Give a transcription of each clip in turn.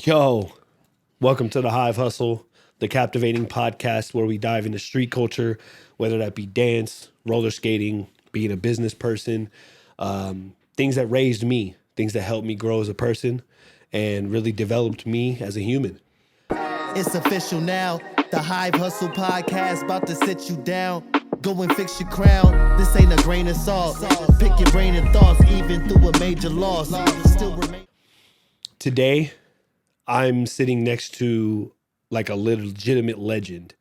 Yo, welcome to the Hive Hustle, the captivating podcast where we dive into street culture, whether that be dance, roller skating, being a business person, things that raised me, things that helped me grow as a person and really developed me as a human. It's official now, the Hive Hustle Podcast about to sit you down. Go and fix your crown, this ain't a grain of salt. Pick your brain and thoughts, even through a major loss. Still remain. Today, I'm sitting next to like a legitimate legend.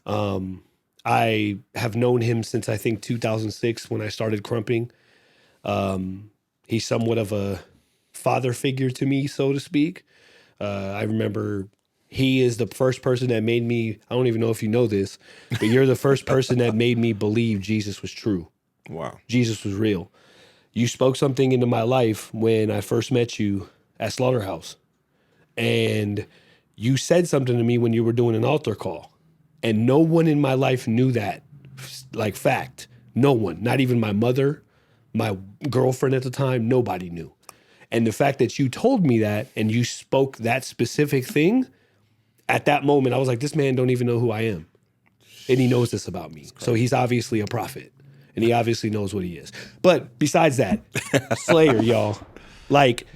I have known him since I think 2006 when I started crumping. He's somewhat of a father figure to me, so to speak. I remember he is the first person that made me, I don't even know if you know this, but you're the first person that made me believe Jesus was true. Wow. Jesus was real. You spoke something into my life when I first met you at Slaughterhouse. And you said something to me when you were doing an altar call. And no one in my life knew that, like fact. No one, not even my mother, my girlfriend at the time, nobody knew. And the fact that you told me that and you spoke that specific thing, at that moment, I was like, this man don't even know who I am. And he knows this about me. So he's obviously a prophet. And he obviously knows what he is. But besides that, Slayer, y'all, like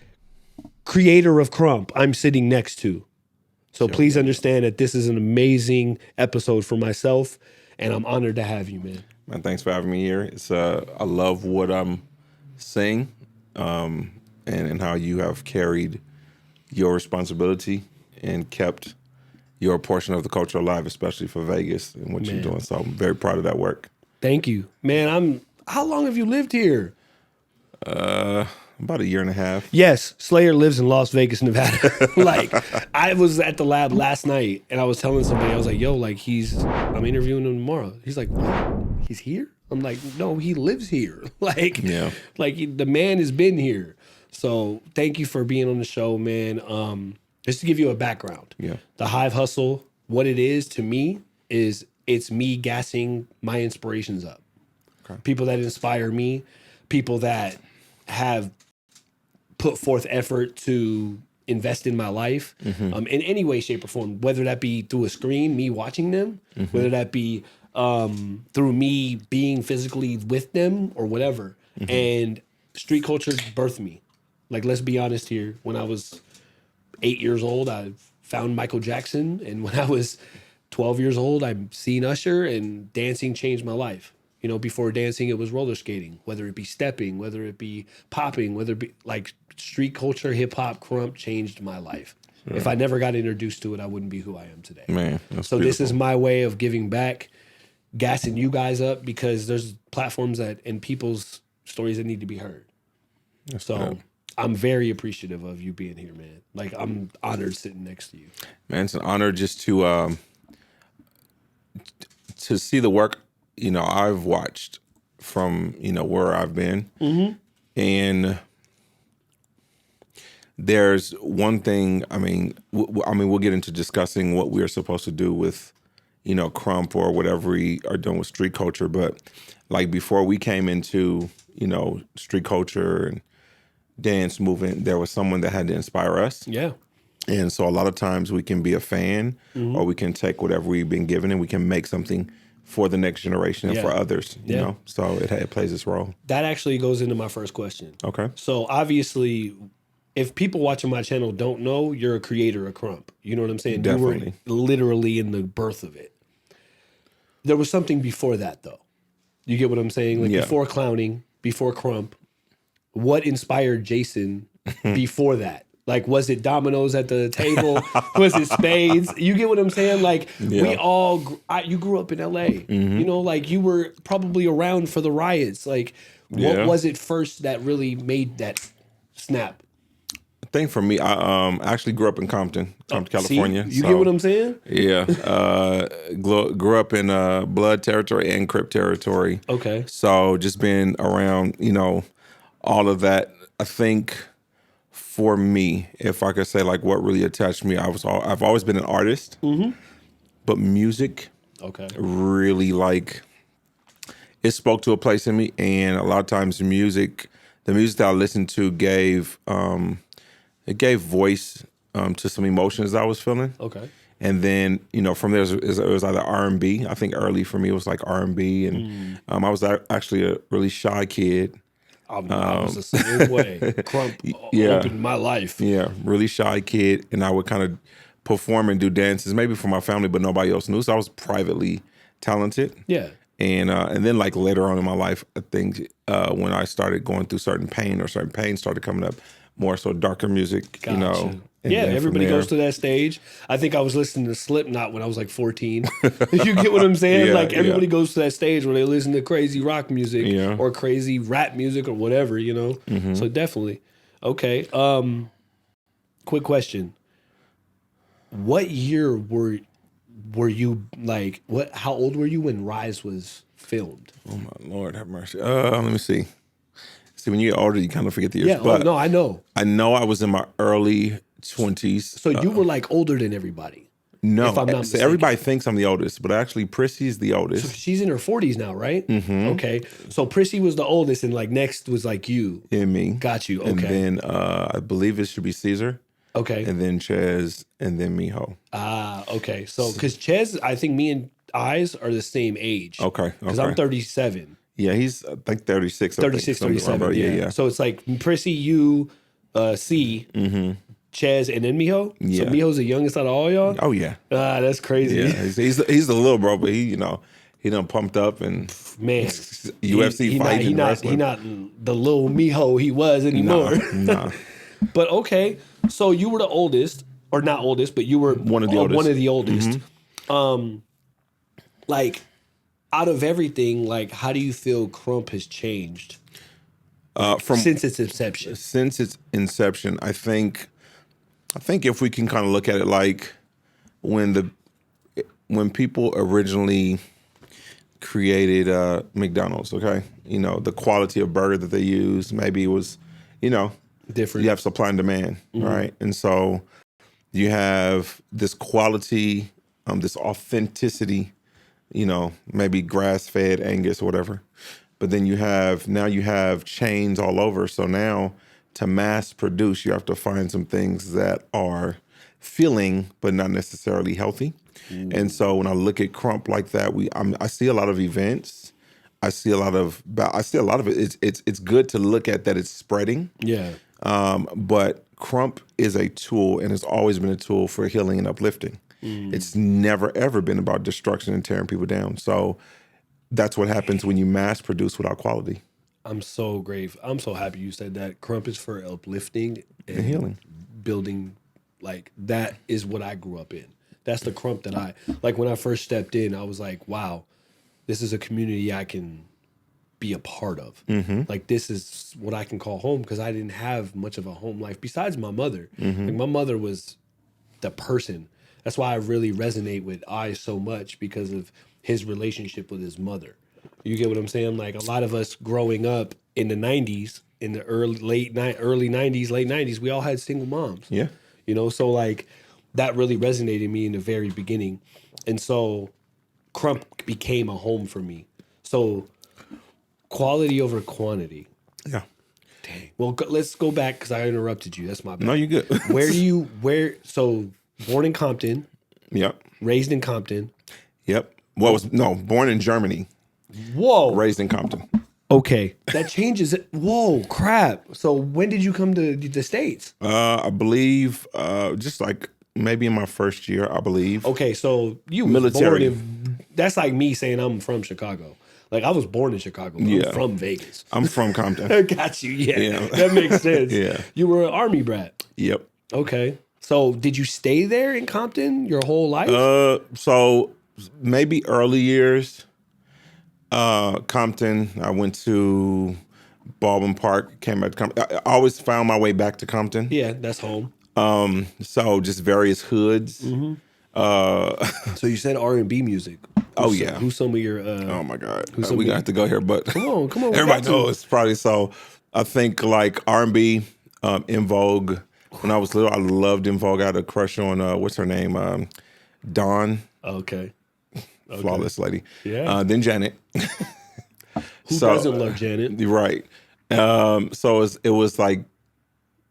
creator of Krump, I'm sitting next to. So please understand that this is an amazing episode for myself. And I'm honored to have you, man. Man, thanks for having me here. It's I love what I'm saying and how you have carried your responsibility and kept your portion of the culture alive, especially for Vegas and what you're doing. So I'm very proud of that work. Thank you. Man, how long have you lived here? About a year and a half. Yes, Slayer lives in Las Vegas, Nevada. Like, I was at the lab last night and I was telling somebody, I was like, yo, like I'm interviewing him tomorrow. He's like, what? He's here? I'm like, no, he lives here. Like, Yeah. The man has been here. So thank you for being on the show, man. Just to give you a background. Yeah. The Hive Hustle, what it is to me is it's me gassing my inspirations up. Okay. People that inspire me, people that have put forth effort to invest in my life in any way, shape, or form, whether that be through a screen, me watching them, whether that be through me being physically with them or whatever. And street culture birthed me. Like, let's be honest here. When I was 8 years old, I found Michael Jackson. And when I was 12 years old, I seen Usher, and dancing changed my life. You know, before dancing, it was roller skating, whether it be stepping, whether it be popping, whether it be like street culture, hip hop, Krump changed my life. Sure. If I never got introduced to it, I wouldn't be who I am today. Man, that's so beautiful. This is my way of giving back, gassing you guys up, because there's platforms and people's stories that need to be heard. That's so good. I'm very appreciative of you being here, man. Like, I'm honored sitting next to you. Man, it's an honor just to see the work, I've watched from, where I've been. And there's one thing, we'll get into discussing what we're supposed to do with, Krump or whatever we are doing with street culture. But like before we came into, street culture and dance movement, there was someone that had to inspire us. Yeah. And so a lot of times we can be a fan or we can take whatever we've been given and we can make something for the next generation and for others, you know? So it plays this role. That actually goes into my first question. Okay. So obviously, if people watching my channel don't know, you're a creator of Krump. You know what I'm saying? Definitely. You were literally in the birth of it. There was something before that, though. You get what I'm saying? Like, before clowning, before Krump, what inspired Jason before that? Like, was it dominoes at the table? Was it spades? You get what I'm saying? Like, we all, you grew up in LA. You know, like, you were probably around for the riots. Like, what was it first that really made that snap? I think for me, I actually grew up in Compton, California. See? You get what I'm saying? Yeah. Grew up in Blood territory and Crip territory. Okay. So just being around, all of that, I think for me, if I could say like what really attached me, I've always been an artist, but music really like it spoke to a place in me. And a lot of times the music that I listened to gave voice to some emotions I was feeling. Okay. And then, from there, it was either R&B. I think early for me, it was like R&B. And I was actually a really shy kid. I was the same way. Krump opened my life. Yeah, really shy kid. And I would kind of perform and do dances, maybe for my family, but nobody else knew. So I was privately talented. Yeah. And then like later on in my life, I think when I started going through certain pain started coming up, more so darker music, Gotcha. And yeah, then everybody goes to that stage. I think I was listening to Slipknot when I was like 14. You get what I'm saying? Yeah, like everybody goes to that stage where they listen to crazy rock music or crazy rap music or whatever, Mm-hmm. So definitely. Okay. Quick question. What year were you like how old were you when Rise was filmed? Oh my Lord, have mercy. Let me see. See, when you get older, you kind of forget the years. Yeah, but no, I know. I know I was in my early 20s. So you were like older than everybody. No, if I'm not mistaken. Everybody thinks I'm the oldest, but actually Prissy's the oldest. So she's in her 40s now, right? Mm-hmm. Okay. So Prissy was the oldest, and like next was like you. And me. Got you. Okay. And then I believe it should be Caesar. Okay. And then Ches, and then Miho. Okay. So because Ches, I think me and Eyes are the same age. Okay. Because I'm 37. Yeah, he's I think 36. 36, 37. Yeah. So it's like Prissy, you, C, Ches, and then Miho. Yeah. So Miho's the youngest out of all y'all. Oh yeah. That's crazy. Yeah, he's the little bro, but he done pumped up and man, UFC fighting and wrestling. He not the little Miho he was anymore. Nah. But okay, so you were the oldest, or not oldest, but you were one of the oldest. One of the oldest. Like out of everything, like how do you feel Krump has changed since its inception? Since its inception, I think if we can kind of look at it like when people originally created McDonald's, okay, the quality of burger that they used, maybe it was, different. You have supply and demand, right? And so you have this quality, this authenticity, maybe grass-fed Angus or whatever. But then you have chains all over. So now to mass produce, you have to find some things that are filling but not necessarily healthy. And so when I look at Krump like that, I see a lot of events. I see a lot of it. It's good to look at that it's spreading. Yeah. But Krump is a tool and has always been a tool for healing and uplifting. It's never, ever been about destruction and tearing people down. So that's what happens when you mass produce without quality. I'm so grateful. I'm so happy you said that. Krump is for uplifting and healing. Building, like, that is what I grew up in. That's the Krump that like when I first stepped in, I was like, wow, this is a community I can be a part of. Like, this is what I can call home, because I didn't have much of a home life besides my mother. Like, my mother was the person. That's why I really resonate with Eyes so much, because of his relationship with his mother. You get what I'm saying? Like, a lot of us growing up in the 90s, in the early 90s, late 90s, we all had single moms. Yeah. So like that really resonated me in the very beginning. And so Krump became a home for me. So quality over quantity. Yeah. Dang. Well, let's go back, because I interrupted you. That's my bad. No, you're good. So born in Compton. Yep. Raised in Compton. Yep. Born in Germany. Whoa. Raised in Compton. Okay. That changes it. Whoa, crap. So when did you come to the States? I believe just like maybe in my first year, I believe. Okay, so you was Military. born in, that's like me saying I'm from Chicago. Like, I was born in Chicago, but I'm from Vegas. I'm from Compton. I got you. Yeah. That makes sense. Yeah. You were an Army brat. Yep. Okay. So did you stay there in Compton your whole life? So maybe early years, Compton. I went to Baldwin Park, came back to Compton. I always found my way back to Compton. Yeah, that's home. So just various hoods. So you said R&B music. Who's some of your... oh my God. We gonna have to go here, but Come on. Everybody knows probably. So I think like R&B, In Vogue. When I was little, I loved In Vogue. I had a crush on, what's her name? Dawn. Okay. Flawless lady. Yeah. Then Janet. Who doesn't love Janet? Right. So it was like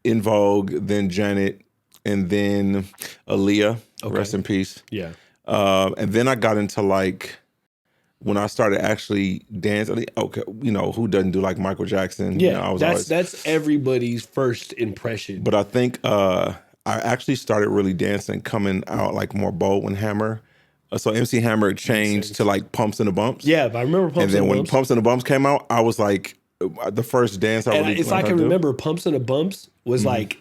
In Vogue, then Janet, and then Aaliyah, rest in peace. Yeah. And then I got into like, when I started actually dancing, okay, you know, who doesn't do like Michael Jackson? Yeah, You know, that's everybody's first impression. But I think I actually started really dancing coming out like more bold when Hammer. So MC Hammer changed to like Pumps and the Bumps. Yeah, but I remember Pumps and the Bumps. And then when Pumps and the Bumps came out, I was like, the first dance I really if I can remember, Pumps and the Bumps was like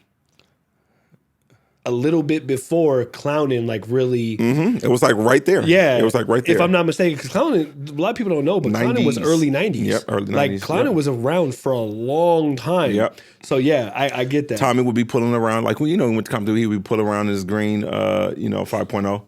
a little bit before Clownin' like really. It was like right there. Yeah. It was like right there. If I'm not mistaken, because Clownin', a lot of people don't know, but Clownin' was early 90s. Yep, early 90s. Like Clownin' was around for a long time. Yep. So yeah, I get that. Tommy would be pulling around, like, when you know, when we went to Compton, he would pull around in his green, 5.0.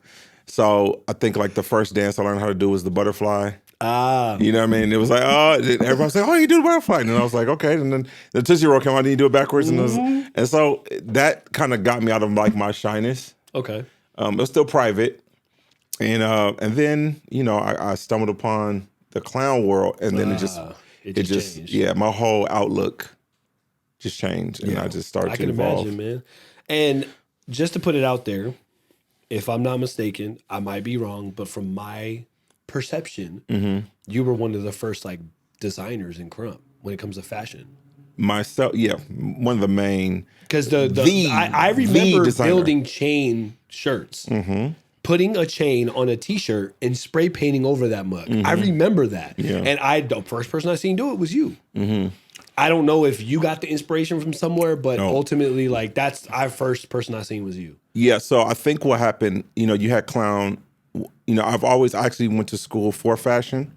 So I think like the first dance I learned how to do was the butterfly. You know what I mean? It was like, everybody's like, oh, you do the butterfly. And I was like, okay. And then the Tootsie Roll came out, and you do it backwards. And so that kind of got me out of like my shyness. Okay. It was still private. And then, you know, I stumbled upon the clown world, and then it just changed. Yeah, my whole outlook just changed. And I just started to evolve. I can imagine, man. And just to put it out there, if I'm not mistaken, I might be wrong, but from my perception, you were one of the first like designers in Krump when it comes to fashion. Myself, yeah, one of the main. Because I remember building chain shirts, putting a chain on a T-shirt and spray painting over that mug. I remember that, and the first person I seen do it was you. I don't know if you got the inspiration from somewhere, but ultimately, like that's the first person I seen was you. Yeah. So I think what happened, you know, you had clown. You know, I've always actually went to school for fashion,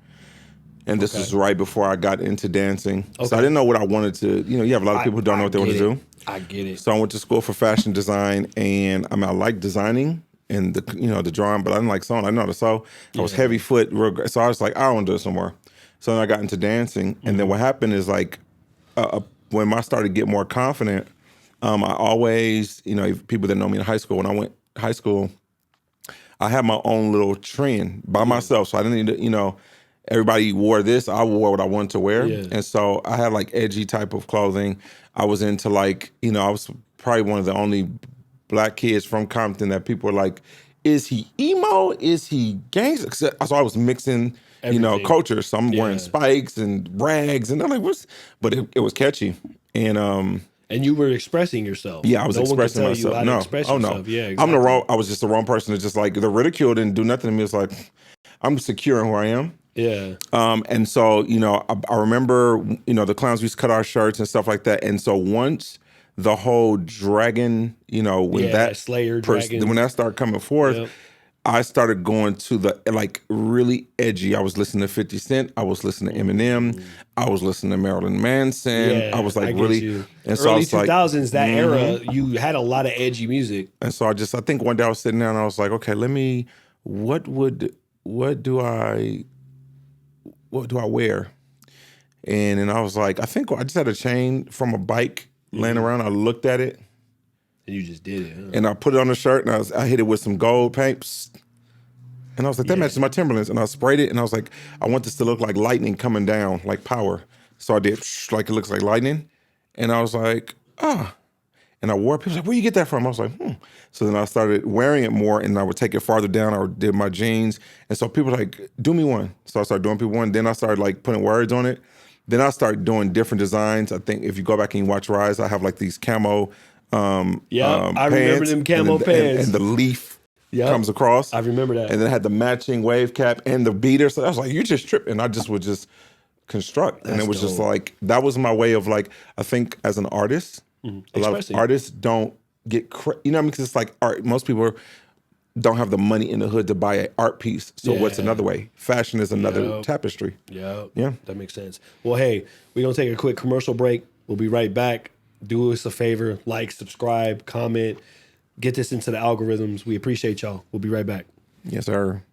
and this was right before I got into dancing. So I didn't know what I wanted to. You know, you have a lot of people who don't know what they want to do. I get it. So I went to school for fashion design, and I mean, I like designing and the drawing, but I didn't like sewing. I know how to sew. I was heavy foot, so I was like, I don't want to do this no more. So then I got into dancing, and then what happened is like, when I started to get more confident, I always, you know, people that know me in high school, when I went high school, I had my own little trend by myself. So I didn't need to, you know, everybody wore this. I wore what I wanted to wear. Yeah. And so I had like edgy type of clothing. I was into like, you know, I was probably one of the only black kids from Compton that people were like, is he emo? Is he gangster? So I was mixing, you know, culture. So I'm wearing spikes and rags, and I'm like, what's? But it was catchy, and you were expressing yourself. Yeah, I was expressing myself. Yeah, exactly. I was just the wrong person to just like the ridicule didn't do nothing to me. It's like I'm secure in who I am. Yeah. And so, you know, I remember, you know, the clowns used to cut our shirts and stuff like that. And so once the whole dragon, you know, when that Slayer dragon, when that started coming forth, I started going to the like really edgy. I was listening to 50 Cent. I was listening to Eminem. I was listening to Marilyn Manson. Yeah, I was like really, and so early 2000s, like, that era, you had a lot of edgy music. And so I think one day I was sitting there and I was like, okay, what do I wear? And then I was like, I think I just had a chain from a bike laying around. I looked at it. And you just did it, huh? And I put it on the shirt, and I hit it with some gold paint. And I was like, that matches my Timberlands. And I sprayed it, and I was like, I want this to look like lightning coming down, like power. So I did, like it looks like lightning. And I was like, And I wore it. People were like, where you get that from? I was like, So then I started wearing it more, and I would take it farther down. I did my jeans. And so people were like, do me one. So I started doing people one. Then I started like putting words on it. Then I started doing different designs. I think if you go back and you watch Rise, I have like these camo I remember them camo pants. And the leaf comes across. I remember that. And then I had the matching wave cap and the beater. So I was like, you're just tripping. I just would just construct. That's and it was dope. Just like, that was my way of like, I think as an artist, a lot of artists don't get, you know what I mean? Because it's like art. Most people don't have the money in the hood to buy an art piece. So what's another way? Fashion is another tapestry. Yeah. That makes sense. Well, hey, we're going to take a quick commercial break. We'll be right back. Do us a favor, like, subscribe, comment, get this into the algorithms. We appreciate y'all. We'll be right back. Yes, sir.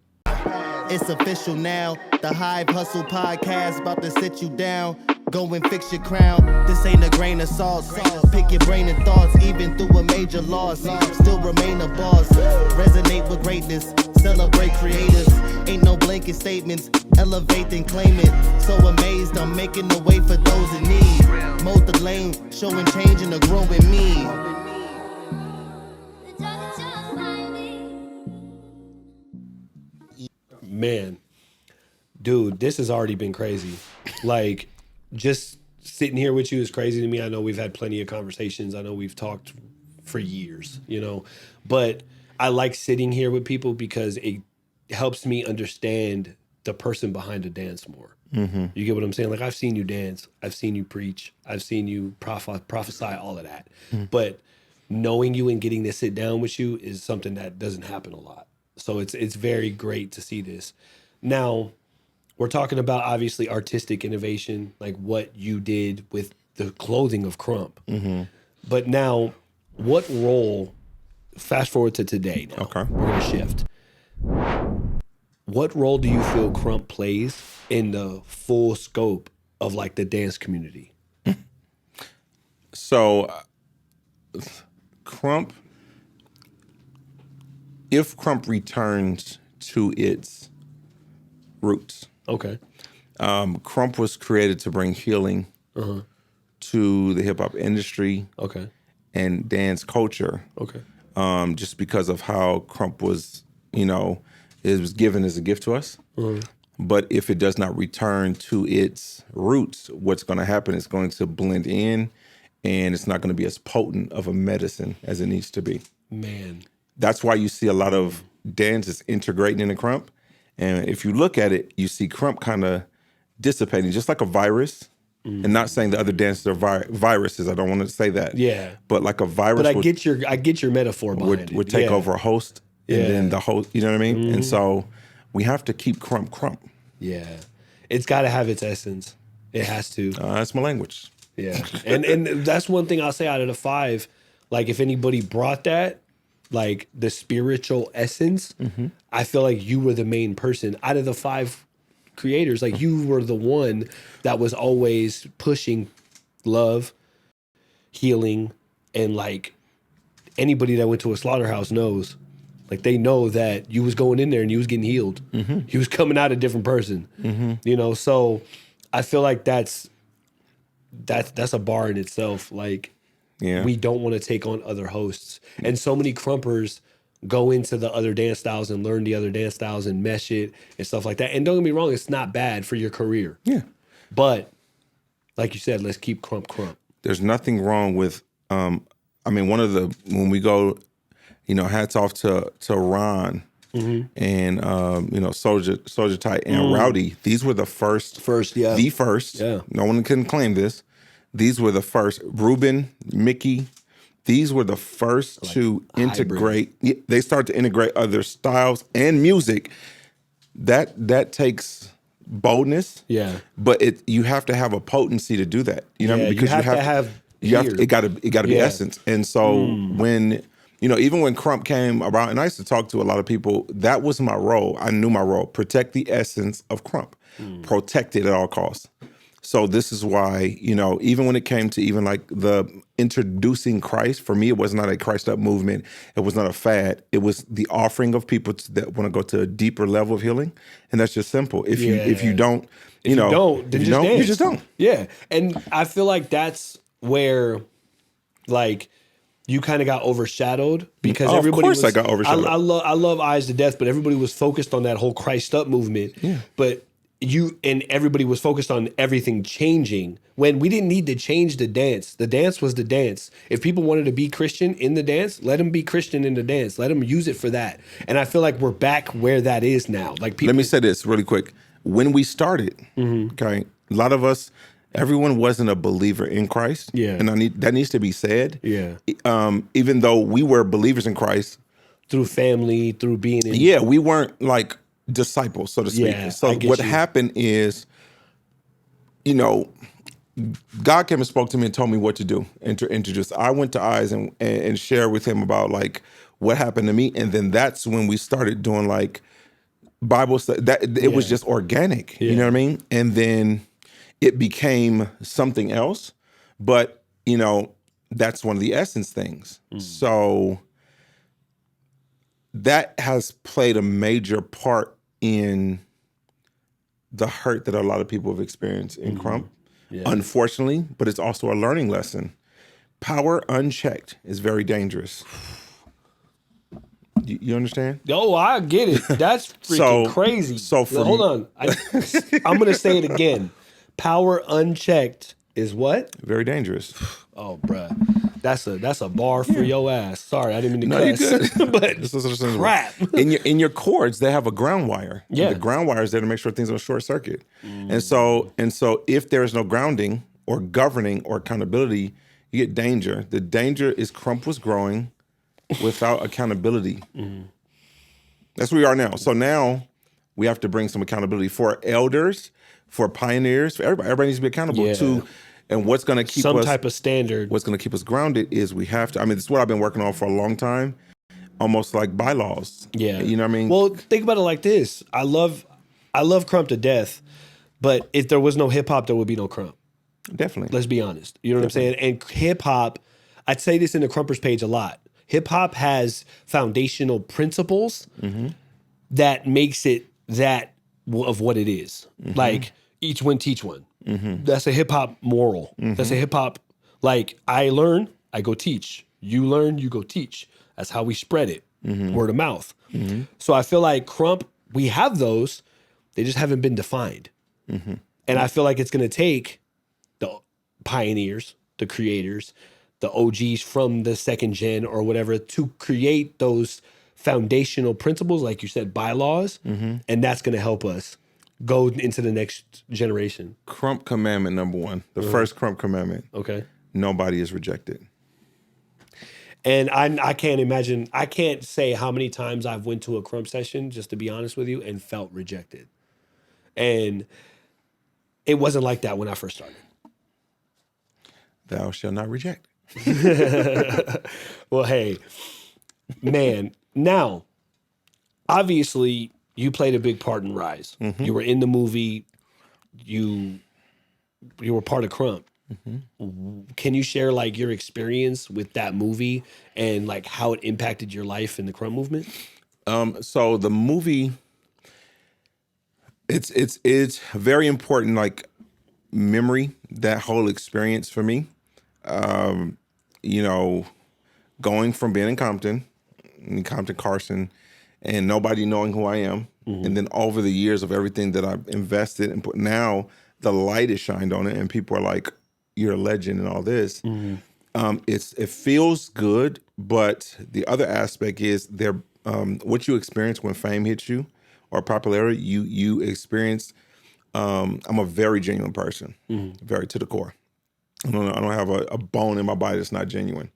It's official now. The Hive Hustle Podcast about to sit you down. Go and fix your crown. This ain't a grain of salt. Pick your brain and thoughts, even through a major loss. Still remain a boss. Resonate with greatness. Celebrate creators. Ain't no blanket statements. Elevate and claim it. So amazed, I'm making the way for those in need. Mold the lane, showing change in a growing me. Man, dude, this has already been crazy. Like, just sitting here with you is crazy to me. I know we've had plenty of conversations. I know we've talked for years, but I like sitting here with people because it helps me understand the person behind the dance more. Mm-hmm. You get what I'm saying? Like, I've seen you dance. I've seen you preach. I've seen you prophesy, all of that. Mm-hmm. But knowing you and getting to sit down with you is something that doesn't happen a lot. So it's very great to see this. Now, we're talking about obviously artistic innovation, like what you did with the clothing of Krump. Mm-hmm. But now, what role, fast forward to today now, okay, we're going to shift. What role do you feel Krump plays in the full scope of like the dance community? So, Krump, if Krump returns to its roots. Okay. Krump was created to bring healing to the hip hop industry. Okay. And dance culture. Okay. Just because of how Krump was, it was given as a gift to us. But if it does not return to its roots, what's going to happen is going to blend in, and it's not going to be as potent of a medicine as it needs to be. Man. That's why you see a lot of dances integrating into Krump. And if you look at it, you see Krump kind of dissipating, just like a virus. And not saying the other dances are viruses. I don't want to say that. Yeah. But like a virus. But I get your metaphor behind it. Would take over a host, and then the host. You know what I mean? And so we have to keep Krump. Yeah, it's got to have its essence. It has to. That's my language. Yeah, and that's one thing I'll say out of the 5. Like, if anybody brought that, like the spiritual essence, I feel like you were the main person out of the 5 creators. Like, you were the one that was always pushing love, healing, and like anybody that went to a slaughterhouse knows, like, they know that you was going in there and you was getting healed. You was coming out a different person. So I feel like that's a bar in itself. Like, we don't want to take on other hosts, and so many Krumpers go into the other dance styles and learn the other dance styles and mesh it and stuff like that. And don't get me wrong, it's not bad for your career. Yeah. But like you said, let's keep Krump. There's nothing wrong with, when we go, hats off to Ron and, Soulja Tight and Rowdy. These were the first. The first. Yeah. No one can claim this. These were the first. Ruben, Mickey, these were the first to integrate. They started to integrate other styles and music. That takes boldness. Yeah. But you have to have a potency to do that. You know what I mean? Because you have to have it got to be essence. And so when even when Krump came about, and I used to talk to a lot of people, that was my role. I knew my role. Protect the essence of Krump. Protect it at all costs. So this is why, even when it came to even like the introducing Christ, for me, it was not a Christ up movement. It was not a fad. It was the offering of people that want to go to a deeper level of healing. And that's just simple. If you don't, you just don't. Yeah. And I feel like that's where, like, you kind of got overshadowed because everybody I got overshadowed. I love Eyes to Death, but everybody was focused on that whole Christ up movement. Yeah. But everybody was focused on everything changing when we didn't need to change the dance. The dance was the dance. If people wanted to be Christian in the dance, let them be Christian in the dance. Let them use it for that. And I feel like we're back where that is now. Like, people. Let me say this really quick. When we started, okay, a lot of us, everyone wasn't a believer in Christ. Yeah. And that needs to be said. Yeah. Even though we were believers in Christ. Through family, through being in. Yeah, we weren't like disciples, so to speak. Yeah, so what happened is, God came and spoke to me and told me what to do and to introduce. I went to Eyes and shared with him about like what happened to me, and then that's when we started doing like Bible study. It was just organic, you know what I mean? And then it became something else, but that's one of the essence things. So that has played a major part in the hurt that a lot of people have experienced in Krump, unfortunately, but it's also a learning lesson. Power unchecked is very dangerous. You understand? Oh, I get it. That's freaking crazy. So for hold on. I'm going to say it again. Power unchecked is what? Very dangerous. Oh, bruh. That's a bar for your ass. Sorry, I didn't mean to cuss. You're good. But This is crap. in your cords, they have a ground wire. Yeah. The ground wire is there to make sure things don't short circuit. And so if there is no grounding or governing or accountability, you get danger. The danger is Krump was growing without accountability. That's where we are now. So now we have to bring some accountability for elders, for pioneers, for everybody. Everybody needs to be accountable to. And what's going to keep some us type of standard. What's going to keep us grounded is we have to. I mean, this is what I've been working on for a long time, almost like bylaws. Yeah, you know what I mean. Well, think about it like this. I love Krump to death, but if there was no hip hop, there would be no Krump. Definitely. Let's be honest. You know what I'm saying? And hip hop, I'd say this in the Krumpers page a lot. Hip hop has foundational principles that makes it that of what it is. Like each one teach one. That's a hip hop moral. That's a hip hop, like I learn, I go teach. You learn, you go teach. That's how we spread it, word of mouth. So I feel like Krump, we have those, they just haven't been defined. And I feel like it's going to take the pioneers, the creators, the OGs from the second gen or whatever to create those foundational principles, like you said, bylaws. And that's going to help us go into the next generation. Krump commandment number 1, the first Krump commandment. Okay. Nobody is rejected. And I can't imagine, I can't say how many times I've went to a Krump session, just to be honest with you, and felt rejected. And it wasn't like that when I first started. Thou shalt not reject. Well, hey, man, now, obviously, you played a big part in Rise. You were in the movie. You were part of Krump. Can you share like your experience with that movie and like how it impacted your life in the Krump movement? So the movie, it's very important, like memory, that whole experience for me. You know, going from being in Compton Carson, and nobody knowing who I am. And then over the years of everything that I've invested and put, now the light is shined on it and people are like, you're a legend and all this. It feels good, but the other aspect is what you experience when fame hits you or popularity, you experience, I'm a very genuine person, very to the core. I don't have a bone in my body that's not genuine.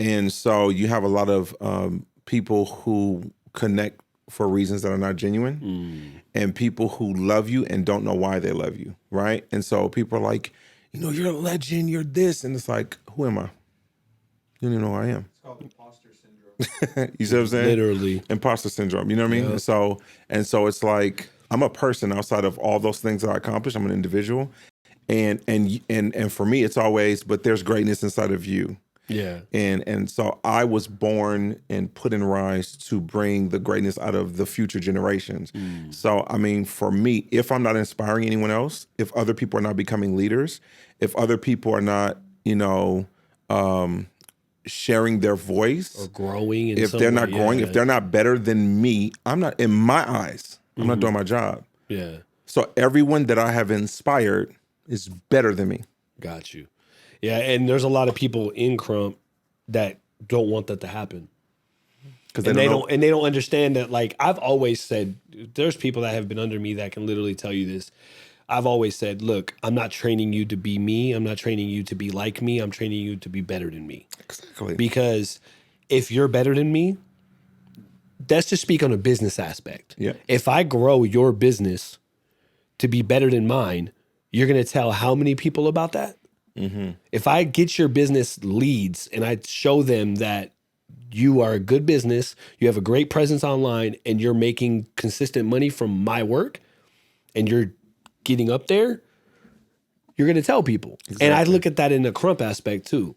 And so you have a lot of people who connect for reasons that are not genuine, and people who love you and don't know why they love you, right? And so people are like, you know, you're a legend, you're this, and it's like, who am I? You don't even know who I am. It's called imposter syndrome. You see what I'm saying? Literally. Imposter syndrome, you know what I mean? Yep. And so it's like, I'm a person outside of all those things that I accomplish. I'm an individual. And for me, it's always, but there's greatness inside of you. Yeah. And so I was born and put in Rise to bring the greatness out of the future generations. So, I mean, for me, if I'm not inspiring anyone else, if other people are not becoming leaders, if other people are not, you know, sharing their voice. Or growing. If they're not growing, if they're not better than me, I'm not, in my eyes, I'm not doing my job. Yeah. So everyone that I have inspired is better than me. Got you. Yeah, and there's a lot of people in Krump that don't want that to happen. Because they don't understand that. Like I've always said, there's people that have been under me that can literally tell you this. I've always said, look, I'm not training you to be me. I'm not training you to be like me. I'm training you to be better than me. Exactly. Because if you're better than me, let's just speak on a business aspect. Yeah. If I grow your business to be better than mine, you're going to tell how many people about that? Mm-hmm. If I get your business leads and I show them that you are a good business, you have a great presence online, and you're making consistent money from my work, and you're getting up there, you're going to tell people. Exactly. And I look at that in the Krump aspect too.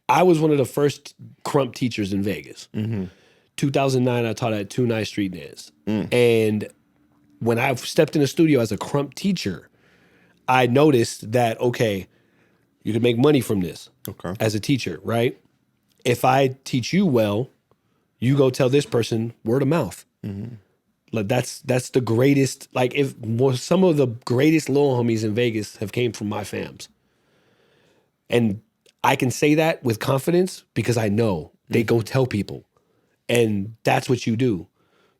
I was one of the first Krump teachers in Vegas. 2009, I taught at 2 Night Street Dance. And when I stepped in the studio as a Krump teacher, I noticed that, okay, you can make money from this as a teacher, right? If I teach you well, You go tell this person, word of mouth. Like that's the greatest. Like some of the greatest little homies in Vegas have came from my fams, and I can say that with confidence because I know they go tell people, and that's what you do.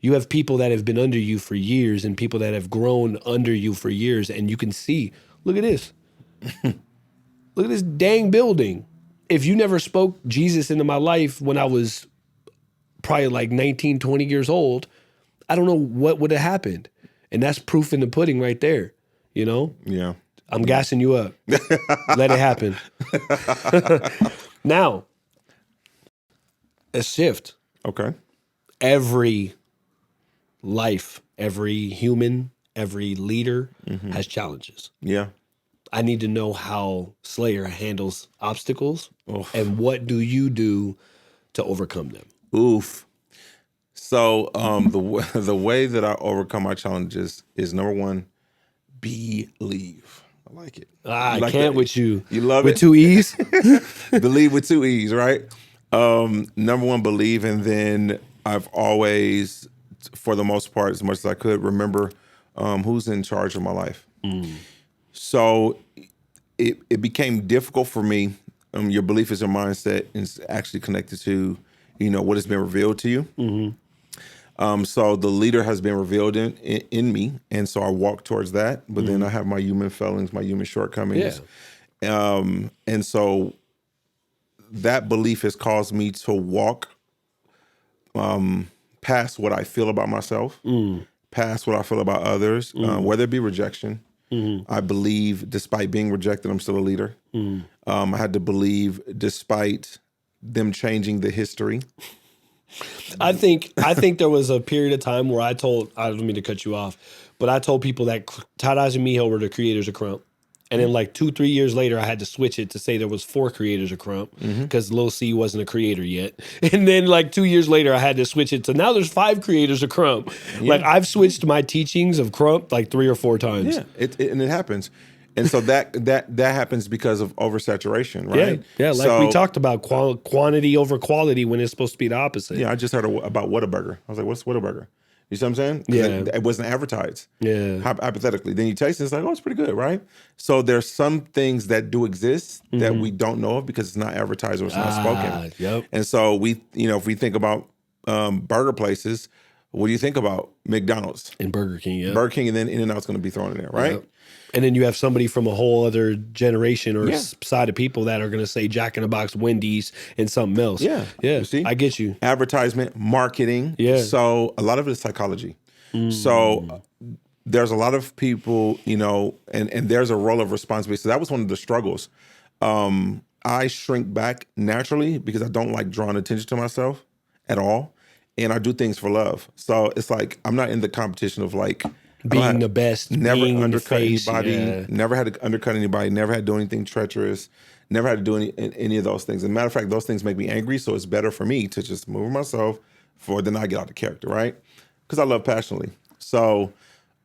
You have people that have been under you for years and people that have grown under you for years, and you can see. Look at this. Look at this dang building. If you never spoke Jesus into my life when I was probably like 19, 20 years old, I don't know what would have happened. And that's proof in the pudding right there, you know? Yeah. I'm gassing you up. Let it happen. Now, a shift. Okay. Every life, every human, every leader has challenges. Yeah. I need to know how Slayer handles obstacles Oof. and what do you do to overcome them? Oof. So the way that I overcome my challenges is number one, believe. I like it. I like can't that? with you. You love with it? 2 E's? Believe with 2 E's, right? Number one, believe, and then I've always, for the most part, as much as I could, remember who's in charge of my life. So it became difficult for me. Your belief is your mindset, and it's actually connected to, what has been revealed to you. So the leader has been revealed in me, and so I walk towards that. But then I have my human failings, my human shortcomings, and so that belief has caused me to walk past what I feel about myself, past what I feel about others, whether it be rejection. I believe, despite being rejected, I'm still a leader. I had to believe, despite them changing the history. I think there was a period of time where I don't mean to cut you off, but I told people that Todd Eyes and Miho were the creators of Krump. And then like 2-3 years later, I had to switch it to say there was 4 creators of Krump because Lil C wasn't a creator yet. And then like 2 years later, I had to switch it to now there's 5 creators of Krump. Yeah. Like I've switched my teachings of Krump like 3 or 4 times. Yeah, and it happens. And so that happens because of oversaturation, right? Yeah, like we talked about quantity over quality when it's supposed to be the opposite. Yeah, I just heard about Whataburger. I was like, what's Whataburger? You see what I'm saying? Yeah. It wasn't advertised. Yeah. Hypothetically. Then you taste it, it's like, oh, it's pretty good, right? So there's some things that do exist that we don't know of because it's not advertised or it's not spoken. Yep. And so if we think about burger places, what do you think about? McDonald's. And Burger King, yeah. Burger King, and then In-N-Out's going to be thrown in there, right? Yep. And then you have somebody from a whole other generation or side of people that are going to say Jack in the Box, Wendy's, and something else. Yeah. Yeah. You see? I get you. Advertisement, marketing. Yeah. So a lot of it is psychology. So there's a lot of people, and there's a role of responsibility. So that was one of the struggles. I shrink back naturally because I don't like drawing attention to myself at all. And I do things for love. So it's like I'm not in the competition of like being the best, never being undercut face, anybody, never had to undercut anybody, never had to do anything treacherous, never had to do any of those things. As a matter of fact, those things make me angry. So it's better for me to just move myself for then I get out of character, right? Because I love passionately. So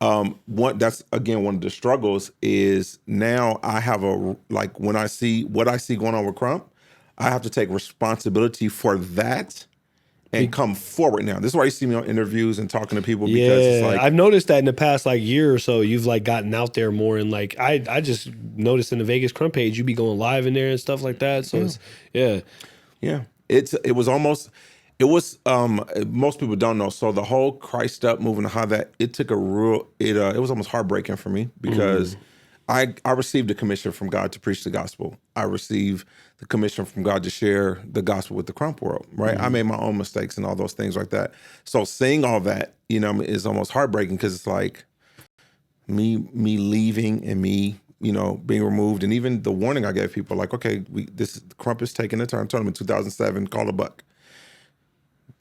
that's again one of the struggles is now I have when I see what I see going on with Krump, I have to take responsibility for that. And come forward now. This is why you see me on interviews and talking to people because it's like I've noticed that in the past like year or so, you've like gotten out there more and like I just noticed in the Vegas Krump page, you be going live in there and stuff like that. So it's it was most people don't know. So the whole Christ Up movement, how that it took it was almost heartbreaking for me because I received a commission from God to preach the gospel. I received the commission from God to share the gospel with the Krump world, right? I made my own mistakes and all those things like that. So seeing all that, is almost heartbreaking because it's like me leaving and me, being removed. And even the warning I gave people, like, okay, Krump is taking the turn. I told him in 2007, call a buck.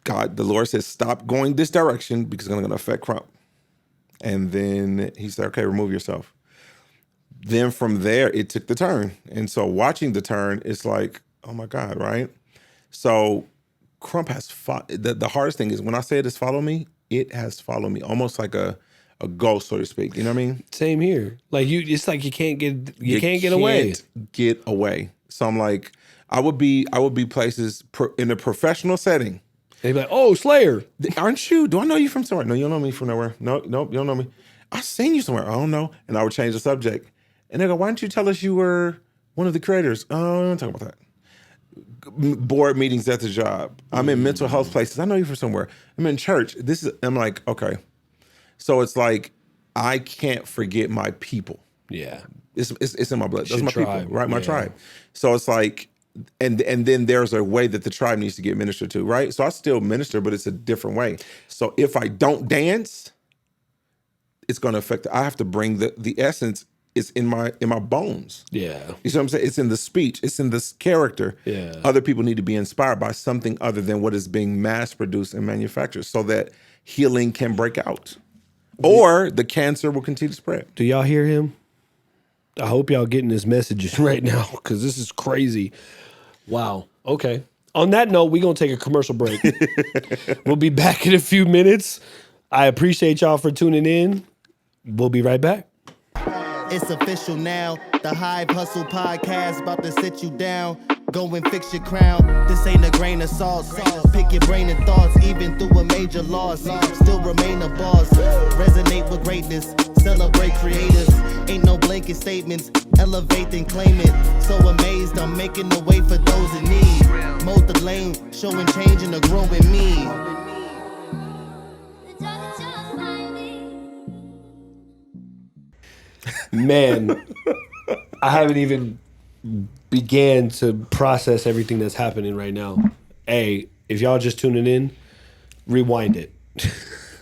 God, the Lord says, stop going this direction because it's going to affect Krump. And then he said, okay, remove yourself. Then from there, it took the turn. And so watching the turn, it's like, oh my God, right? So Krump has the hardest thing is when I say it has followed me, it has followed me almost like a ghost, so to speak. You know what I mean? Same here. Like it's like you can't get away. Get away. So I'm like, I would be places in a professional setting. They'd be like, "Oh, Slayer." Aren't you? Do I know you from somewhere? No, you don't know me from nowhere. Nope, you don't know me. I seen you somewhere. I don't know. And I would change the subject. And they go, "Why didn't you tell us you were one of the creators?" Oh, don't talk about that. Board meetings at the job. I'm in mental health places. I know you from somewhere. I'm in church. I'm like, okay. So it's like, I can't forget my people. Yeah. It's in my blood. That's my tribe. people, right? My tribe. So it's like, and then there's a way that the tribe needs to get ministered to, right? So I still minister, but it's a different way. So if I don't dance, it's going to affect. I have to bring the essence. It's in my bones. Yeah. You see what I'm saying? It's in the speech. It's in this character. Yeah. Other people need to be inspired by something other than what is being mass produced and manufactured so that healing can break out. Or the cancer will continue to spread. Do y'all hear him? I hope y'all getting his messages right now because this is crazy. Wow. Okay. On that note, we're going to take a commercial break. We'll be back in a few minutes. I appreciate y'all for tuning in. We'll be right back. It's official now. The Hive Hustle Podcast about to sit you down. Go and fix your crown. This ain't a grain of salt. Pick your brain and thoughts, even through a major loss. Still remain a boss. Resonate with greatness. Celebrate creators. Ain't no blanket statements. Elevate and claim it. So amazed, I'm making the way for those in need. Mold the lane, showing change in the growing me. Man, I haven't even began to process everything that's happening right now. Hey, if y'all just tuning in, rewind it.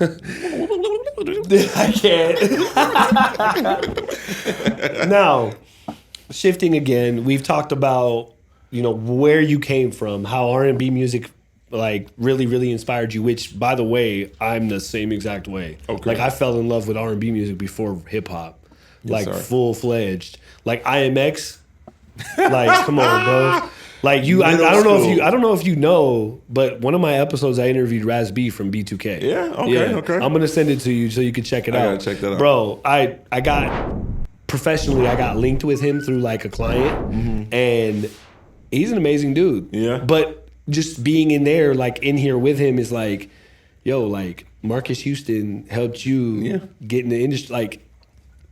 I can't. Now, shifting again, we've talked about, where you came from, how R&B music really, really inspired you, which, by the way, I'm the same exact way. Okay. I fell in love with R&B music before hip hop. Yes, full-fledged. IMX. Come on, bro. I don't know if you know, but one of my episodes I interviewed Raz B from B2K. Yeah, okay. I'm gonna send it to you so you can check it out. I gotta check that out. Bro, I got professionally I got linked with him through a client, and he's an amazing dude. Yeah. But just being in there, in here with him is Marcus Houston helped you get in the industry.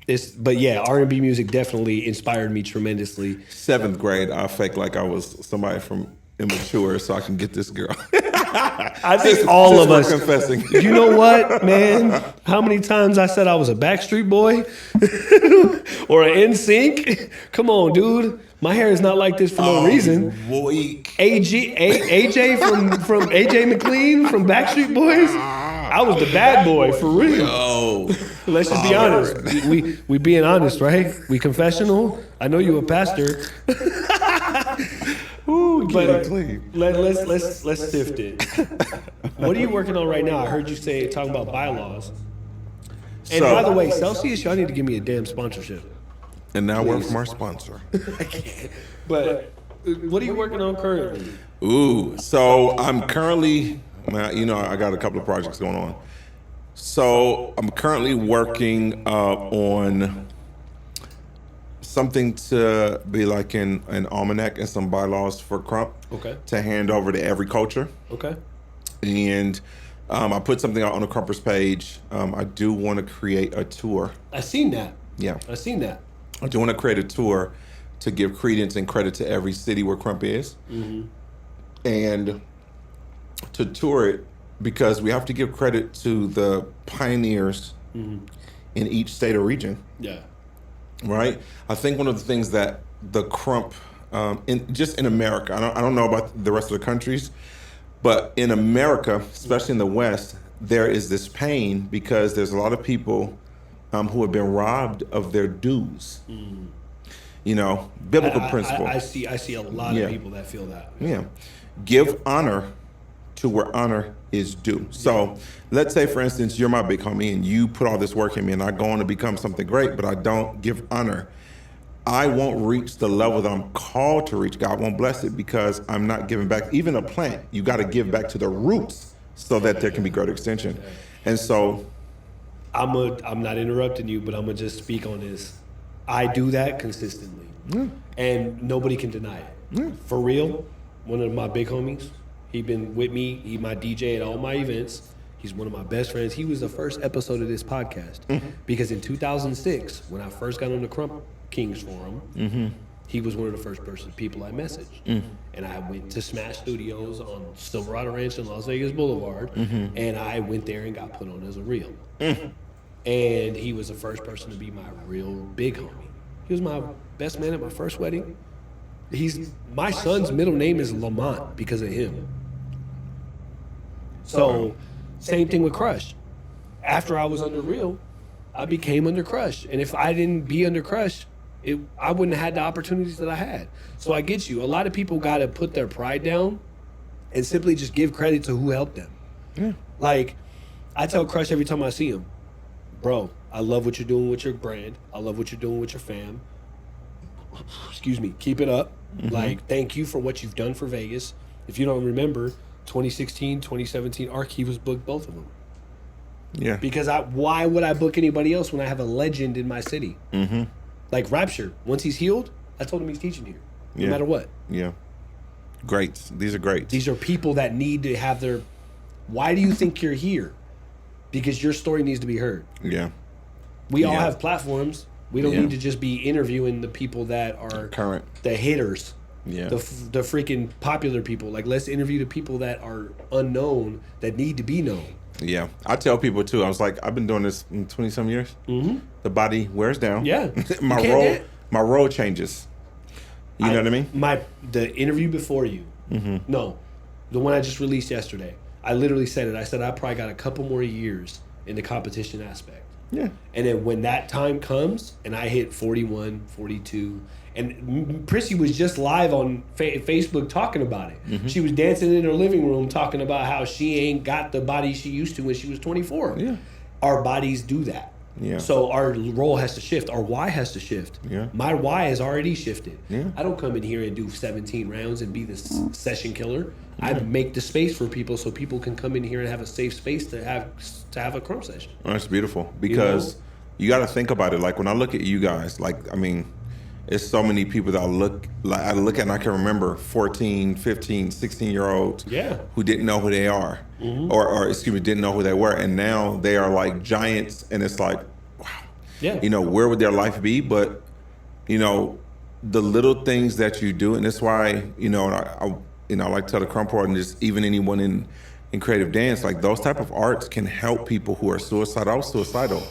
R&B music definitely inspired me tremendously. 7th grade, I faked like I was somebody from immature so I can get this girl. I think all of us confessing. You know what, man? How many times I said I was a Backstreet Boy or an NSYNC? Come on, dude. My hair is not like this for no reason. Weak. AJ from AJ McLean from Backstreet Boys. I was the bad boy for real. Oh. Let's just be honest. We being honest, right? We confessional. I know you a pastor. Ooh, but let's sift it. What are you working on right now? I heard you talking about bylaws. And by the way, Celsius, y'all need to give me a damn sponsorship. And now we're from our sponsor. I can't. But what are you working on currently? Ooh, so I'm currently, I got a couple of projects going on. So I'm currently working on something to be like an almanac and some bylaws for Krump. Okay. To hand over to every culture. Okay. And I put something out on the Krumpers page. I do want to create a tour. I seen that. Yeah. I seen that. I do want to create a tour to give credence and credit to every city where Krump is. Mm-hmm. And to tour it, because we have to give credit to the pioneers in each state or region. Yeah. Right? I think one of the things that the Krump, in America, I don't know about the rest of the countries, but in America, especially in the West, there is this pain because there's a lot of people who have been robbed of their dues. Biblical principle. I see a lot of people that feel that. Yeah. Give honor to where honor is due. So let's say, for instance, you're my big homie and you put all this work in me and I go on to become something great, but I don't give honor. I won't reach the level that I'm called to reach. God won't bless it because I'm not giving back. Even a plant, you got to give back to the roots so that there can be great extension. And so I'm not interrupting you, but I'm going to just speak on this. I do that consistently. And nobody can deny it. For real, one of my big homies, He been with me. He my DJ at all my events. He's one of my best friends. He was the first episode of this podcast because in 2006, when I first got on the Krump Kings forum, he was one of the first people I messaged. And I went to Smash Studios on Silverado Ranch and Las Vegas Boulevard, and I went there and got put on as a reel. And he was the first person to be my real big homie. He was my best man at my first wedding. My son's middle name is Lamont because of him. So, same thing with Crush. After I was under Real, I became under Crush. And if I didn't be under Crush, I wouldn't have had the opportunities that I had. So I get you. A lot of people got to put their pride down and simply just give credit to who helped them. Yeah. Like, I tell Crush every time I see him, bro, I love what you're doing with your brand. I love what you're doing with your fam. Excuse me. Keep it up. Like, thank you for what you've done for Vegas. If you don't remember, 2016, 2017, Archive was booked both of them. Yeah. Because why would I book anybody else when I have a legend in my city? Like Rapture, once he's healed, I told him he's teaching here, no matter what. Yeah. Greats. These are great. These are people that need to have their... Why do you think you're here? Because your story needs to be heard. Yeah. We all have platforms. We don't need to just be interviewing the people that are current, the hitters, the freaking popular people. Like, let's interview the people that are unknown, that need to be known. Yeah, I tell people too. I was like, I've been doing this in 20-some years. The body wears down. Yeah, my role changes. You know what I mean? The interview before you. No, the one I just released yesterday. I literally said it. I said I probably got a couple more years in the competition aspect. Yeah. And then when that time comes and I hit 41, 42, and Prissy was just live on Facebook talking about it. She was dancing in her living room talking about how she ain't got the body she used to when she was 24. Yeah. Our bodies do that. Yeah. So our role has to shift. Our why has to shift. Yeah. My why has already shifted. Yeah. I don't come in here and do 17 rounds and be the session killer. I make the space for people so people can come in here and have a safe space to have a Krump session. Oh, that's beautiful because you got to think about it. Like when I look at you guys, like, I mean, it's so many people that I look at and I can remember 14, 15, 16-year-olds who didn't know who they are or excuse me, didn't know who they were. And now they are like giants and it's like, wow, you know, where would their life be? But, you know, the little things that you do, and that's why, you know, I like to tell the Krump Part and just even anyone in creative dance, like those type of arts can help people who are suicidal.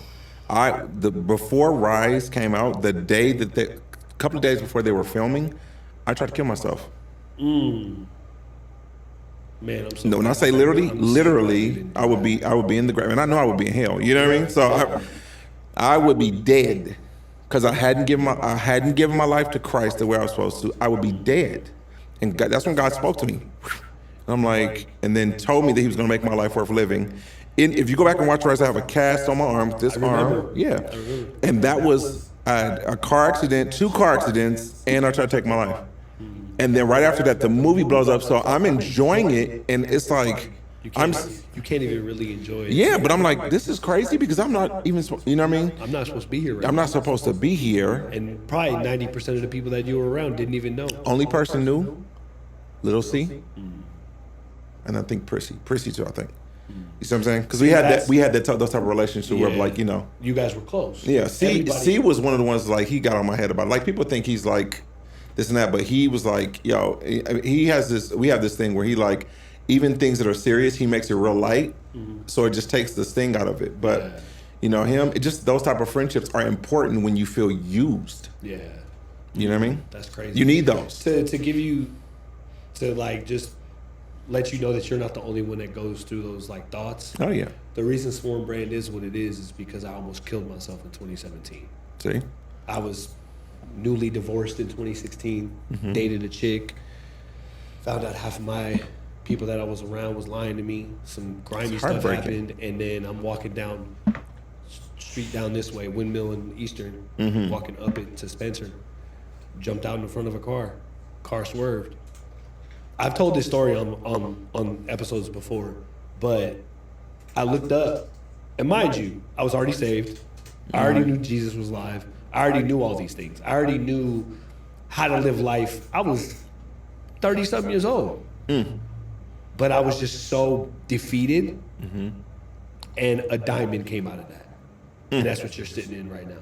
Before Rise came out, a couple of days before they were filming, I tried to kill myself. Man, I'm so when I say literally, I would be in the grave, and I know I would be in hell. You know what I mean? So I would be dead because I hadn't given my life to Christ the way I was supposed to. I would be dead. And God, that's when God spoke to me. I'm like, and then told me that he was going to make my life worth living. If you go back and watch Rise, I have a cast on my arm, this arm. Yeah. And that was a car accident, 2 car accidents, and I tried to take my life. And then right after that, the movie blows up. So I'm enjoying it. And it's like, you can't even really enjoy it. Yeah, but I'm like, this is crazy because I'm not even, you know what I mean? I'm not supposed to be here right now. I'm not supposed to be here. And probably 90% of the people that you were around didn't even know. Only person knew, Little C, and I think Prissy too, I think. You see what I'm saying? Because we had those type of relationships where, like, you know, you guys were close. Yeah, C was one of the ones like he got on my head about. Like people think he's like this and that, but he was like, yo, he has this. We have this thing where he like even things that are serious, he makes it real light, so it just takes the sting out of it. But you know those type of friendships are important when you feel used. Yeah, you know what I mean? That's crazy. You need those to give you to like just let you know that you're not the only one that goes through those like thoughts. Oh yeah. The reason Swarm Brand is what it is because I almost killed myself in 2017. See? I was newly divorced in 2016, dated a chick, found out half of my people that I was around was lying to me. Some grimy stuff happened, and then I'm walking down street down this way, Windmill and Eastern, walking up it to Spencer, jumped out in front of a car swerved. I've told this story on episodes before, but I looked up, and mind you, I was already saved. I already knew Jesus was alive. I already knew all these things. I already knew how to live life. I was 30-something years old. but I was just so defeated, and a diamond came out of that, and that's what you're sitting in right now.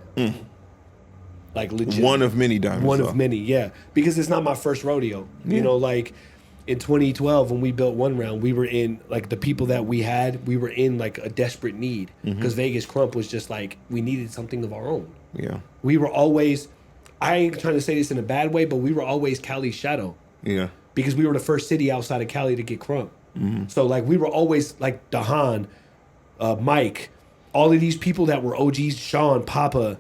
Like legit, One of many diamonds. one though. of many, yeah. Because it's not my first rodeo. You know, like in 2012 when we built One Round, we were in like the people that we had, we were in like a desperate need because Vegas Krump was just like we needed something of our own. Yeah. We were always, I ain't trying to say this in a bad way, but we were always Cali's shadow. Yeah. Because we were the first city outside of Cali to get Krump. So like we were always like Dahan, Mike, all of these people that were OGs, Sean, Papa,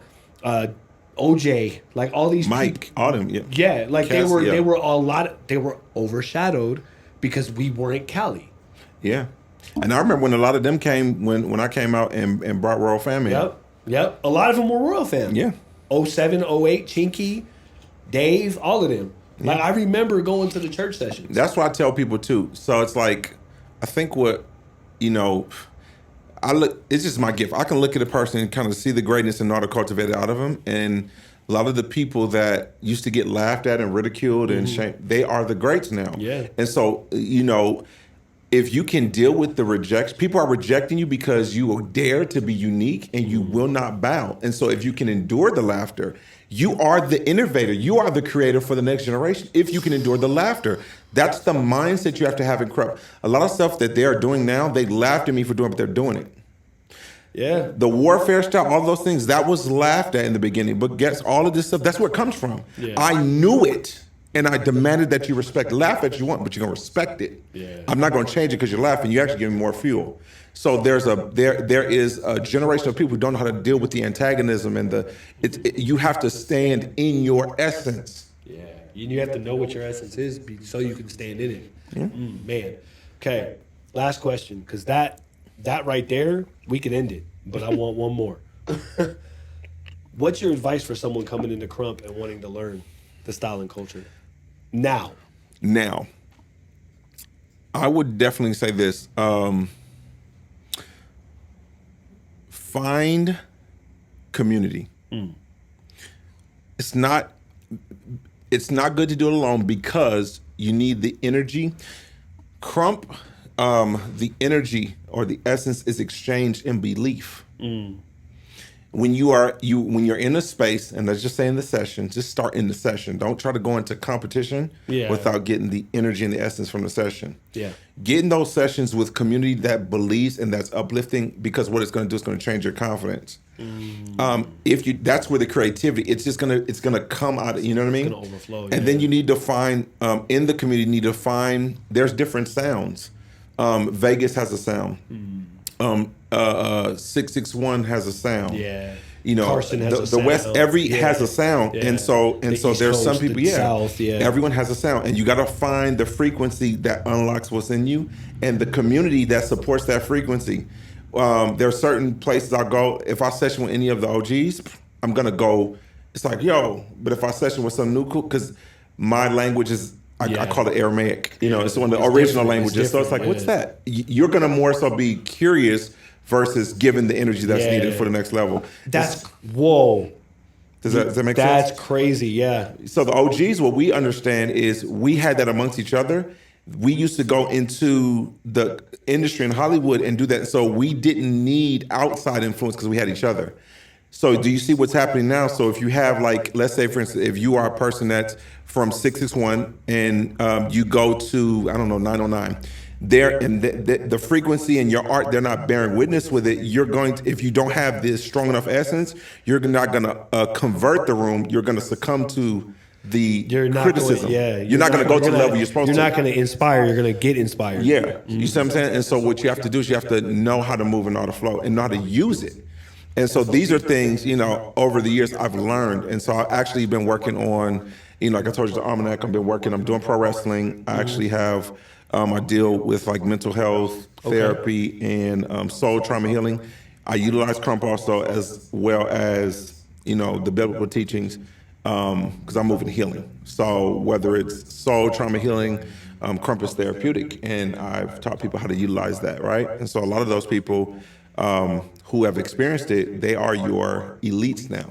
OJ, like all these Mike, people. Autumn, yeah. Yeah, like Cass, they were they were overshadowed because we weren't Cali. Yeah. And I remember when a lot of them came, when I came out and brought Royal Fam in. Yep. A lot of them were Royal Fam. Yeah. 07, 08, Chinky, Dave, all of them. Like I remember going to the church sessions. That's what I tell people too. So it's like, I think what, it's just my gift. I can look at a person and kind of see the greatness and know how to cultivate it out of them. And a lot of the people that used to get laughed at and ridiculed and shamed, they are the greats now. Yeah. And so, if you can deal with the rejection, people are rejecting you because you dare to be unique and you will not bow. And so if you can endure the laughter, you are the innovator. You are the creator for the next generation. If you can endure the laughter, that's the mindset you have to have in Krump. A lot of stuff that they are doing now, they laughed at me for doing, but they're doing it. Yeah. The warfare style, all those things, that was laughed at in the beginning. But guess all of this stuff, that's where it comes from. Yeah. I knew it. And I demanded that you respect. Laugh at you want, but you're gonna respect it. Yeah. I'm not gonna change it because you're laughing. You actually give me more fuel. So there is a generation of people who don't know how to deal with the antagonism and you have to stand in your essence. Yeah. You have to know what your essence is so you can stand in it. Man. Okay. Last question, because that right there, we could end it, but I want one more. What's your advice for someone coming into Krump and wanting to learn the style and culture? Now, I would definitely say this. Find community. It's not good to do it alone because you need the energy. Krump, the energy or the essence is exchanged in belief. When you're in a space, and let's just say in the session, just start in the session. Don't try to go into competition without getting the energy and the essence from the session. Yeah. Get in those sessions with community that believes and that's uplifting, because what it's going to do is going to change your confidence. That's where the creativity, it's gonna come out. You know what I mean? It's gonna overflow. And then you need to find in the community. You need to find there's different sounds. Vegas has a sound. 661 has a sound. Yeah. Carson has a the sound. West, has a sound. Yeah. And so The East there's some Coast, people, the South, everyone has a sound, and you got to find the frequency that unlocks what's in you and the community that supports that frequency. There are certain places I go. If I session with any of the OGs, I'm going to go, it's like, yo, but if I session with some new cool, because my language is, I call it Aramaic. It's one of the original languages. So it's like, what's that? You're going to more so be curious versus giving the energy that's needed for the next level. Whoa. Does that make sense? That's crazy, yeah. So the OGs, what we understand is we had that amongst each other. We used to go into the industry in Hollywood and do that. So we didn't need outside influence because we had each other. So do you see what's happening now? So if you have, like, let's say, for instance, if you are a person that's from 661 and you go to, 909, there and the frequency and your art, they're not bearing witness with it. You're going to, if you don't have this strong enough essence, you're not going to convert the room. You're going to succumb to the criticism. You're not going to go to the level you're supposed to. You're not going to inspire. You're going to get inspired. Yeah. You see what I'm saying? And so what you have to do is you have to know how to move and know how to flow and know how to use it. And so these are things, over the years I've learned. And so I've actually been working on, like I told you, the Almanac, I'm doing pro wrestling. I actually have, I deal with like mental health, therapy, and soul trauma healing. I utilize Krump also as well as, the biblical teachings, because I'm moving healing. So whether it's soul trauma healing, Krump is therapeutic, and I've taught people how to utilize that, right? And so a lot of those people who have experienced it, they are your elites now,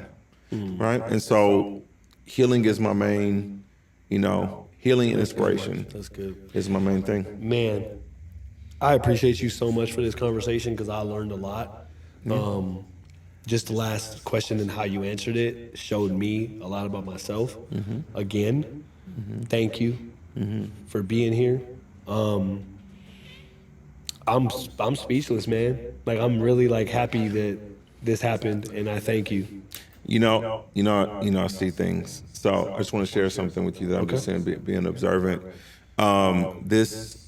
right? And so healing is my main, healing and inspiration. That's good. Is my main thing. Man, I appreciate you so much for this conversation because I learned a lot. Just the last question and how you answered it showed me a lot about myself. Again, thank you for being here. I'm speechless, man. Like, I'm really like happy that this happened, and I thank you. I see things. So I just want to share something with you that I'm just saying, being observant. This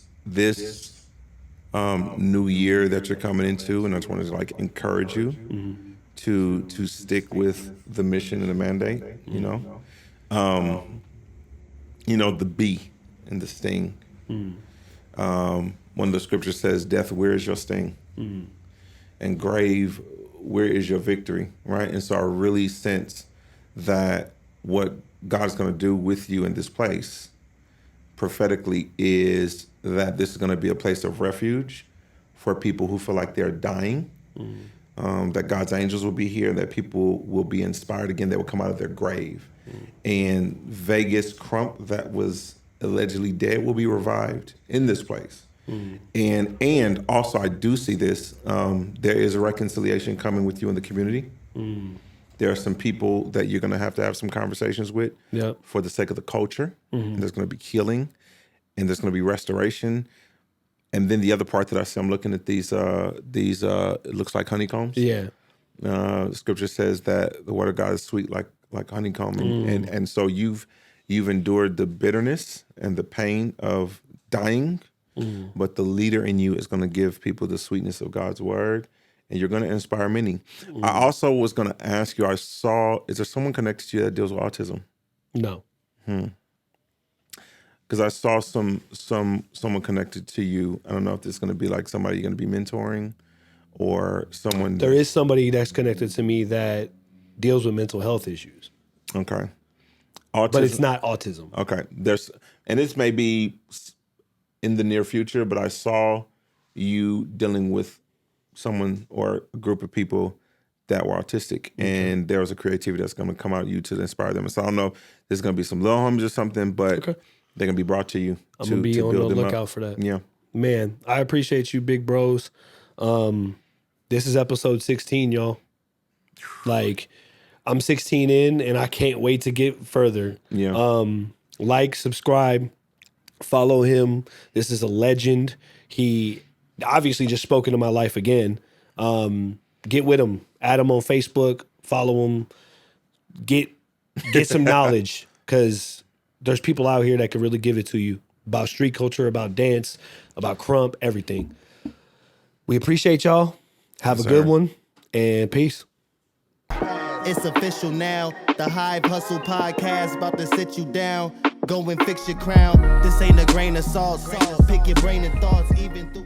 new year that you're coming into, and I just want to like encourage you to stick with the mission and the mandate. The bee and the sting. One of the scriptures says, "Death, where is your sting?" And grave, where is your victory? Right? And so I really sense that what God's going to do with you in this place prophetically is that this is going to be a place of refuge for people who feel like they're dying, that God's angels will be here, that people will be inspired again, that will come out of their grave. And Vegas Krump, that was allegedly dead, will be revived in this place. And also I do see this, there is a reconciliation coming with you in the community. There are some people that you're going to have some conversations with for the sake of the culture. And there's going to be healing, and there's going to be restoration. And then the other part that I see, I'm looking at these it looks like honeycombs. Yeah. The scripture says that the word of God is sweet like honeycomb. And so you've endured the bitterness and the pain of dying, but the leader in you is going to give people the sweetness of God's word, and you're going to inspire many. I also was going to ask you, is there someone connected to you that deals with autism? No. Because I saw someone connected to you. I don't know if this is going to be like somebody you're going to be mentoring or someone. There is somebody that's connected to me that deals with mental health issues. Okay. Autism. But it's not autism. Okay. And this may be in the near future, but I saw you dealing with someone or a group of people that were autistic, and there was a creativity that's going to come out of you to inspire them. And so I don't know if there's going to be some little homies or something, but they're going to be brought to you. I'm going to be on the lookout for that. Yeah. Man, I appreciate you, big bros. This is episode 16, y'all. Like, I'm 16 in, and I can't wait to get further. Yeah. Like, subscribe, follow him. This is a legend. He obviously just spoke into my life again. Get with him. Add him on Facebook. Follow him. Get some knowledge, because there's people out here that can really give it to you about street culture, about dance, about Krump, everything. We appreciate y'all. Have a good one, and peace. It's official now. The Hive Hustle Podcast about to sit you down. Go and fix your crown. This ain't a grain of salt. Pick your brain and thoughts even through